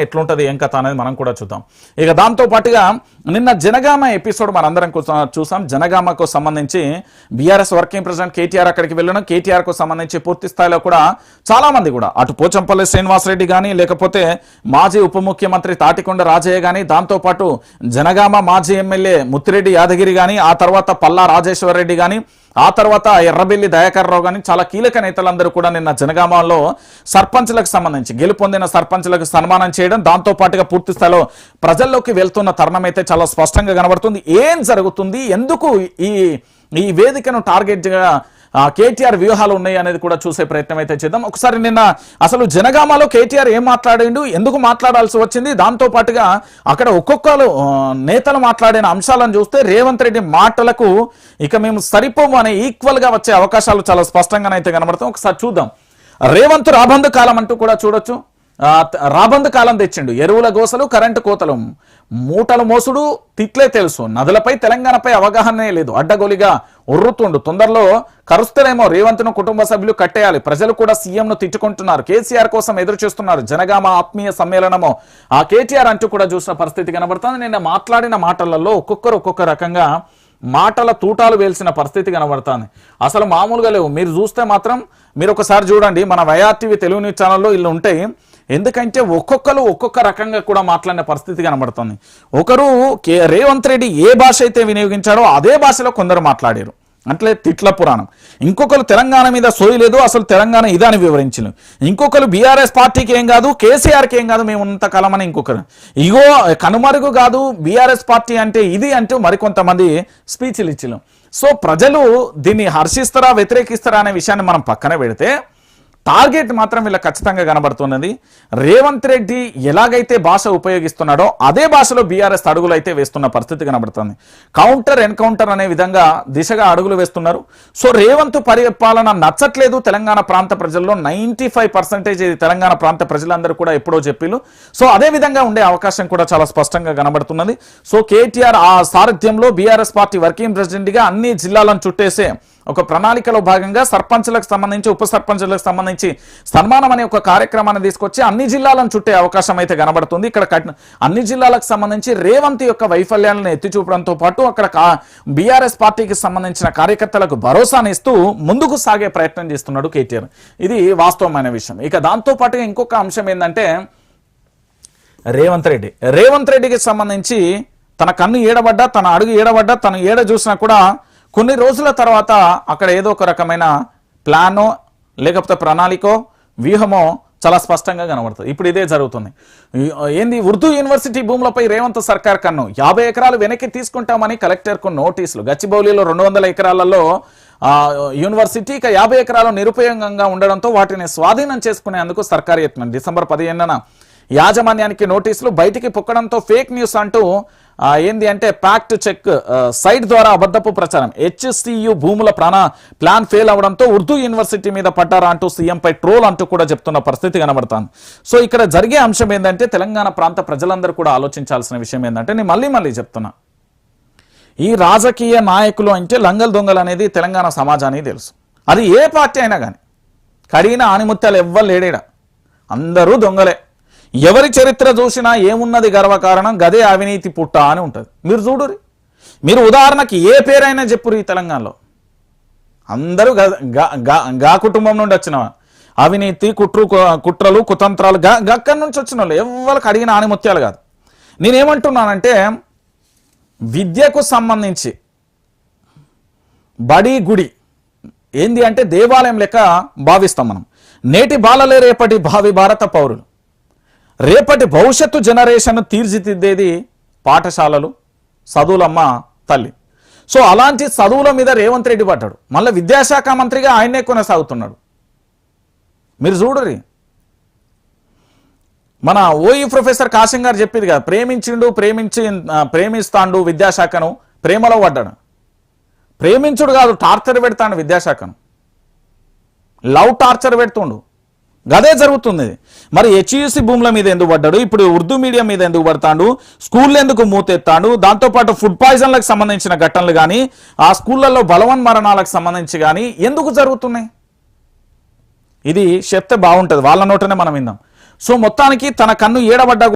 ఎట్లుంటది ఏం కథ అనేది మనం కూడా చూద్దాం. ఇక దాంతో పాటుగా నిన్న జనగామ ఎపిసోడ్ మనందరం చూసాం. జనగామకు సంబంధించి బీఆర్ఎస్ వర్కింగ్ ప్రెసిడెంట్ కేటీఆర్ అక్కడికి వెళ్ళడం, కేటీఆర్ కు సంబంధించి పూర్తి స్థాయిలో కూడా చాలా మంది కూడా అటు పోచంపల్లి శ్రీనివాసరెడ్డి కానీ, లేకపోతే మాజీ ఉప ముఖ్యమంత్రి తాటికొండ రాజయ్య కానీ, దాంతోపాటు జనగామ మాజీ ఎమ్మెల్యే ముత్తిరెడ్డి యాదగిరి కానీ, ఆ తర్వాత పల్లా రాజేశ్వర్ రెడ్డి కానీ, ఆ తర్వాత ఎర్రబెల్లి దయాకర్ రావు కానీ చాలా కీలక నేతలందరూ కూడా నిన్న జనగామలో సర్పంచ్లకు సంబంధించి గెలుపొందిన సర్పంచ్లకు సన్మానం చేయడం, దాంతో పాటుగా పూర్తి స్థాయిలో ప్రజల్లోకి వెళ్తున్న తరుణం అయితే చాలా స్పష్టంగా కనబడుతుంది. ఏం జరుగుతుంది, ఎందుకు ఈ వేదికను టార్గెట్గా కేటీఆర్ వ్యూహాలు ఉన్నాయి అనేది కూడా చూసే ప్రయత్నం అయితే చేద్దాం. ఒకసారి నిన్న అసలు జనగామలో కేటీఆర్ ఏం మాట్లాడిండు, ఎందుకు మాట్లాడాల్సి వచ్చింది, దాంతో పాటుగా అక్కడ ఒక్కొక్కరు నేతలు మాట్లాడిన అంశాలను చూస్తే రేవంత్ రెడ్డి మాటలకు ఇక మేము సరిపోము అనే ఈక్వల్ గా వచ్చే అవకాశాలు చాలా స్పష్టంగానైతే కనబడతాం. ఒకసారి చూద్దాం. రేవంత్ రాబందు కాలం అంటూ కూడా చూడొచ్చు. రాబందు కాలం తెచ్చిండు. ఎరువుల గోసలు, కరెంటు కోతలు, మూటలు మోసుడు తిట్లే తెలుసు, నదులపై తెలంగాణపై అవగాహనే లేదు, అడ్డగోలిగా ఉర్రుతుండు, తొందరలో కరుస్తేనేమో రేవంత్ను కుటుంబ సభ్యులు కట్టేయాలి, ప్రజలు కూడా సీఎంను తిట్టుకుంటున్నారు, కేసీఆర్ కోసం ఎదురు చూస్తున్నారు, జనగామ ఆత్మీయ సమ్మేళనము ఆ కేటీఆర్ అంటూ కూడా చూసిన పరిస్థితి కనబడుతుంది. నిన్న మాట్లాడిన మాటలలో ఒక్కొక్కరు ఒక్కొక్క రకంగా మాటల తూటాలు వేల్సిన పరిస్థితి కనబడుతుంది. అసలు మామూలుగా లేవు. మీరు చూస్తే మాత్రం మీరు ఒకసారి చూడండి, మన వైఆర్టీవీ తెలుగు న్యూస్ ఛానల్లో ఇల్లు ఉంటాయి. ఎందుకంటే ఒక్కొక్కరు ఒక్కొక్క రకంగా కూడా మాట్లాడిన పరిస్థితి కనబడుతుంది. ఒకరు రేవంత్ రెడ్డి ఏ భాష అయితే వినియోగించాడో అదే భాషలో కొందరు మాట్లాడారు, అంటే తిట్ల పురాణం. ఇంకొకరు తెలంగాణ మీద సోయి లేదు, అసలు తెలంగాణ ఇదని వివరించను. ఇంకొకరు బీఆర్ఎస్ పార్టీకి ఏం కాదు, కేసీఆర్కి ఏం కాదు, మేము ఉన్నంతకాలం అని ఇంకొకరు ఇగో కనుమరుగు కాదు బీఆర్ఎస్ పార్టీ అంటే ఇది అంటూ మరికొంతమంది స్పీచ్లు ఇచ్చినాం. సో ప్రజలు దీన్ని హర్షిస్తారా వ్యతిరేకిస్తారా అనే విషయాన్ని మనం పక్కన పెడితే టార్గెట్ మాత్రం వీళ్ళ ఖచ్చితంగా కనబడుతున్నది. రేవంత్ రెడ్డి ఎలాగైతే భాష ఉపయోగిస్తున్నాడో అదే భాషలో బీఆర్ఎస్ అడుగులు అయితే వేస్తున్న పరిస్థితి కనబడుతుంది. కౌంటర్ ఎన్కౌంటర్ అనే విధంగా దిశగా అడుగులు వేస్తున్నారు. సో రేవంత్ పరిపాలన నచ్చట్లేదు తెలంగాణ ప్రాంత ప్రజల్లో 95% తెలంగాణ ప్రాంత ప్రజలందరూ కూడా ఎప్పుడో చెప్పిళ్ళు. సో అదే విధంగా ఉండే అవకాశం కూడా చాలా స్పష్టంగా కనబడుతున్నది. సో కేటీఆర్ ఆ సారథ్యంలో బీఆర్ఎస్ పార్టీ వర్కింగ్ ప్రెసిడెంట్గా అన్ని జిల్లాలను చుట్టేసే ఒక ప్రణాళికలో భాగంగా సర్పంచ్లకు సంబంధించి ఉప సర్పంచ్లకు సంబంధించి సన్మానం అనే ఒక కార్యక్రమాన్ని తీసుకొచ్చి అన్ని జిల్లాలను చుట్టే అవకాశం అయితే కనబడుతుంది. ఇక్కడ అన్ని జిల్లాలకు సంబంధించి రేవంత్ యొక్క వైఫల్యాలను ఎత్తి చూపడంతో పాటు అక్కడ బీఆర్ఎస్ పార్టీకి సంబంధించిన కార్యకర్తలకు భరోసానిస్తూ ముందుకు సాగే ప్రయత్నం చేస్తున్నాడు కేటీఆర్. ఇది వాస్తవమైన విషయం. ఇక దాంతో పాటుగా ఇంకొక అంశం ఏంటంటే రేవంత్ రెడ్డికి సంబంధించి తన కన్ను ఏడబడ్డా, తన అడుగు ఏడబడ్డా, తను ఏడ చూసినా కూడా కొన్ని రోజుల తర్వాత అక్కడ ఏదో ఒక రకమైన ప్లానో లేకపోతే ప్రణాళికో వ్యూహమో చాలా స్పష్టంగా కనబడుతుంది. ఇప్పుడు ఇదే జరుగుతుంది. ఏంది, ఉర్దూ యూనివర్సిటీ భూములపై రేవంత్ సర్కార్ కన్ను, 50 ఎకరాలు వెనక్కి తీసుకుంటామని కలెక్టర్కు నోటీసులు, గచ్చిబౌలిలో 200 ఎకరాలలో యూనివర్సిటీ, ఇక 50 ఎకరాలు నిరుపయోగంగా ఉండడంతో వాటిని స్వాధీనం చేసుకునేందుకు సర్కారు యత్నం, డిసెంబర్ 15న యాజమాన్యానికి నోటీసులు, బయటికి పొక్కడంతో ఫేక్ న్యూస్ అంటూ ఏంది అంటే ఫ్యాక్ట్ చెక్ సైట్ ద్వారా అబద్ధపు ప్రచారం, HCU భూముల ప్లాన్ ఫెయిల్ అవడంతో ఉర్దూ యూనివర్సిటీ మీద పడ్డారా అంటూ సీఎంపై ట్రోల్ అంటూ కూడా చెప్తున్న పరిస్థితి కనబడుతుంది. సో ఇక్కడ జరిగే అంశం ఏంటంటే తెలంగాణ ప్రాంత ప్రజలందరూ కూడా ఆలోచించాల్సిన విషయం ఏంటంటే, నేను మళ్ళీ చెప్తున్నా, ఈ రాజకీయ నాయకులు అంటే లంగల్ దొంగలు అనేది తెలంగాణ సమాజానికి తెలుసు. అది ఏ పార్టీ అయినా కానీ, కడిగిన ఆనిముత్యాలు ఎవ్వరు లేడేడా, అందరూ దొంగలే. ఎవరి చరిత్ర చూసినా ఏమున్నది గర్వకారణం, గదే అవినీతి పుట్ట అని ఉంటుంది. మీరు చూడురి, మీరు ఉదాహరణకి ఏ పేరైనా చెప్పురు ఈ తెలంగాణలో, అందరూ గా కుటుంబం నుండి వచ్చిన అవినీతి కుట్రలు కుతంత్రాలు గక్కడి నుంచి వచ్చిన వాళ్ళు, ఎవరికి అడిగిన ఆనిముత్యాలు కాదు. నేనేమంటున్నానంటే విద్యకు సంబంధించి బడి గుడి ఏంది అంటే దేవాలయం లెక్క భావిస్తాం మనం. నేటి బాలలే రేపటి భావి భారత పౌరులు, రేపటి భవిష్యత్తు జనరేషన్ తీర్చిదిద్దేది పాఠశాలలు, చదువులమ్మ తల్లి. సో అలాంటి చదువుల మీద రేవంత్ రెడ్డి పడ్డాడు. మళ్ళీ విద్యాశాఖ మంత్రిగా ఆయనే కొనసాగుతున్నాడు. మీరు చూడరి, మన ఓయి ప్రొఫెసర్ కాసిం గారు చెప్పేది కదా, ప్రేమిస్తాడు విద్యాశాఖను, ప్రేమలో పడ్డాడు. ప్రేమించుడు కాదు, టార్చర్ పెడతాడు విద్యాశాఖను, లవ్ టార్చర్ పెడుతుండు. గదే జరుగుతుంది. మరి HUC భూముల మీద ఎందుకు పడ్డాడు, ఇప్పుడు ఉర్దూ మీడియం మీద ఎందుకు పడతాడు, స్కూళ్ళు ఎందుకు మూతెత్తాడు, దాంతోపాటు ఫుడ్ పాయిజన్లకు సంబంధించిన ఘటనలు కానీ, ఆ స్కూళ్ళల్లో బలవన్ మరణాలకు సంబంధించి కానీ ఎందుకు జరుగుతున్నాయి? ఇది చెప్తే బాగుంటుంది, వాళ్ళ నోటనే మనం విందాం. సో మొత్తానికి తన కన్ను ఏడబడ్డా